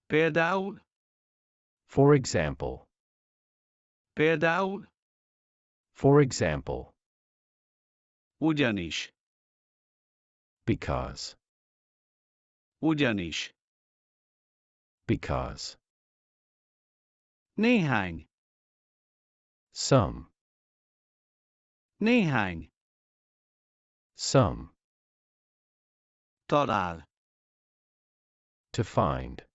Például, For example. például, For example. ugyanis, Because. ugyanis, Because. néhány, Some. néhány, Some. talál, To find.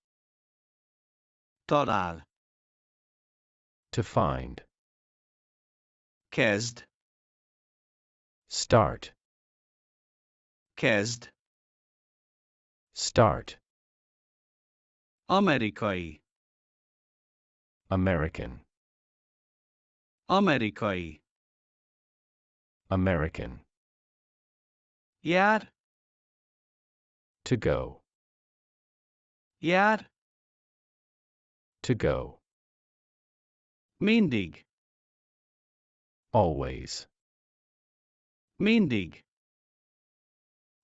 talál, To find. kezd, Start. kezd, Start. amerikai, American. amerikai, American. jár, To go. jár, To go. mindig, Always. mindig,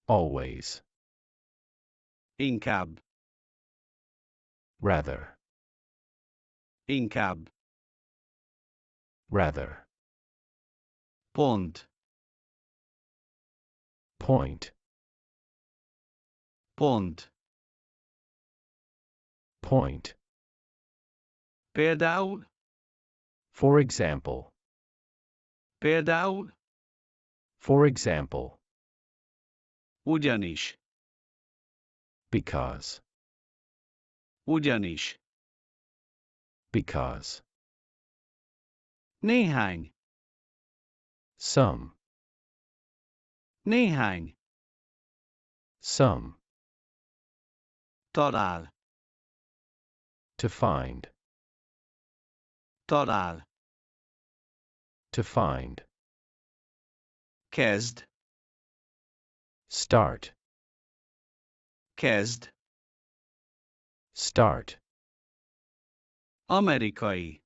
Always. inkább, Rather. inkább, Rather. pont, Point. pont, Point. például, For example. például, For example. ugyanis, Because. ugyanis, Because. néhány, Some. néhány, Some. talál, To find. talál, To find. kezd, Start. kezd, Start. amerikai,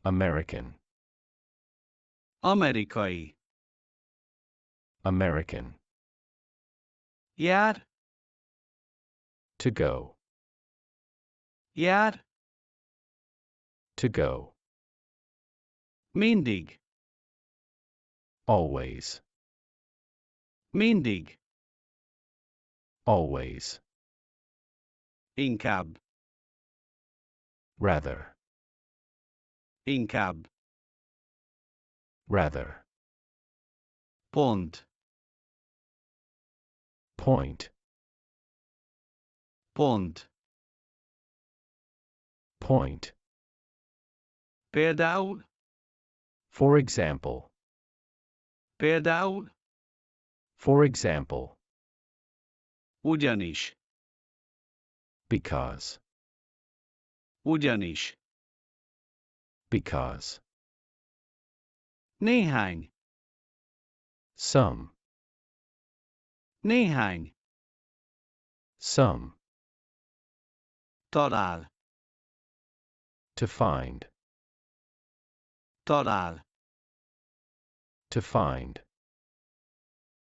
American. amerikai, American. jár, To go. jár, To go. mindig, Always. mindig, Always. inkább, Rather. inkább, Rather. pont, Point. pont, Point. például, For example. például, For example. ugyanis, Because. ugyanis, Because. néhány, Some. néhány, Some. talál, To find. talál, To find.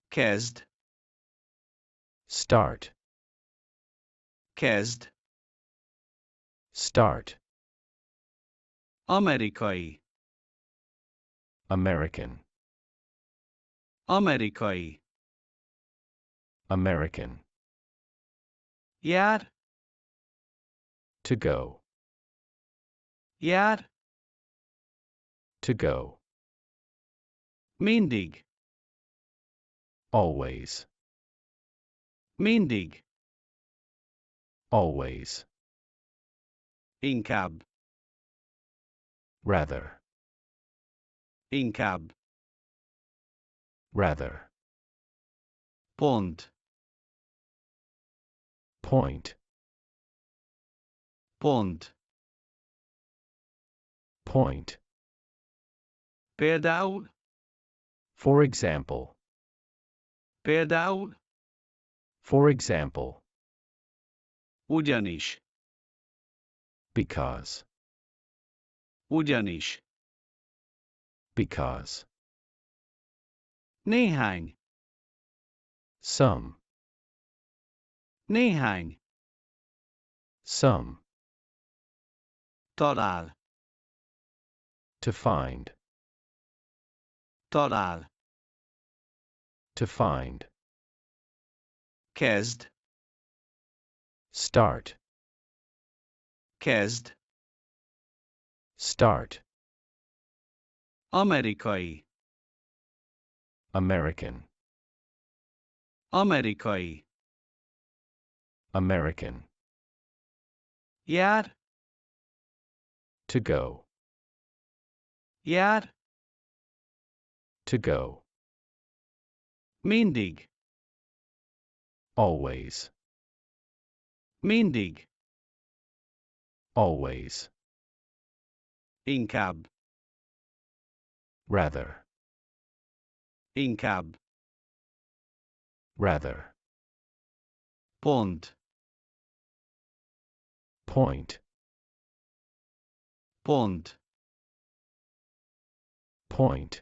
kezd, Start. kezd, Start. amerikai, American. amerikai, American. jár, To go. jár, To go. mindig, Always. mindig, Always. inkább, Rather. inkább, Rather. pont, Point. pont, Point. például, For example. például, For example. ugyanis, Because. ugyanis, Because. néhány, Some. néhány, Some. Talál. To find. Talál. To find. Kezd. Start. Kezd. Start. Amerikai. American. Amerikai. American. Jár. To go. Jár. To go. Mindig. Always. Mindig. Always. Inkább. Rather. Inkább. Rather. Pont. Point. Pont. Point.